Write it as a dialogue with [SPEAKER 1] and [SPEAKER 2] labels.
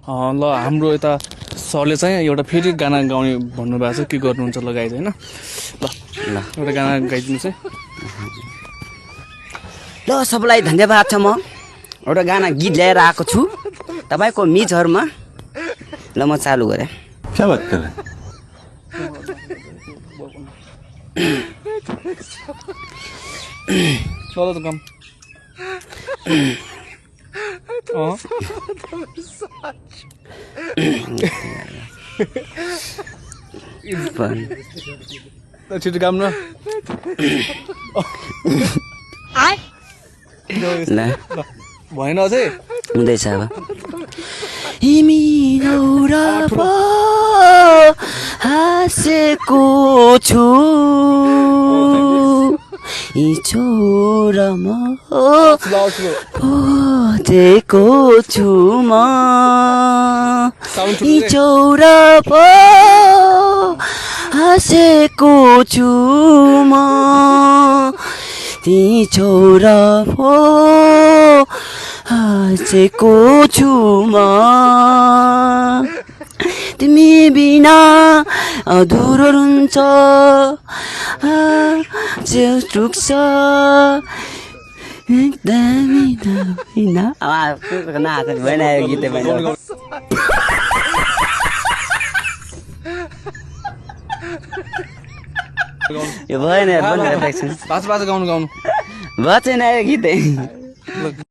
[SPEAKER 1] ल हाम्रो यता सरले चाहिँ एउटा फेरि गाना गाउने भन्नुभएको छ, के गर्नुहुन्छ ल गाइज होइन। ल एउटा गाना गाइदिनु चाहिँ।
[SPEAKER 2] ल सबलाई धन्यवाद छ। म एउटा गाना गीत ल्याएर आएको छु तपाईँको मिजहरूमा। ल म चालु गरेँ।
[SPEAKER 3] क्या बात कर रहे हैं?
[SPEAKER 1] चलो त कम छिटो काम न।
[SPEAKER 2] ल
[SPEAKER 1] भएन अझै
[SPEAKER 2] हुँदैछ अब। तिमी नौरा पो हाँसेको छु यी छोरामा पढेको छु म यी छोरा पो हाँसेको छु म ती छोरा पो हाँसेको छु म तिमी बिना अधुरो हुन्छ टुक्छ भएन गीतै भएन। यो भएन
[SPEAKER 1] बाँच गाउनु
[SPEAKER 2] भएन गीतै।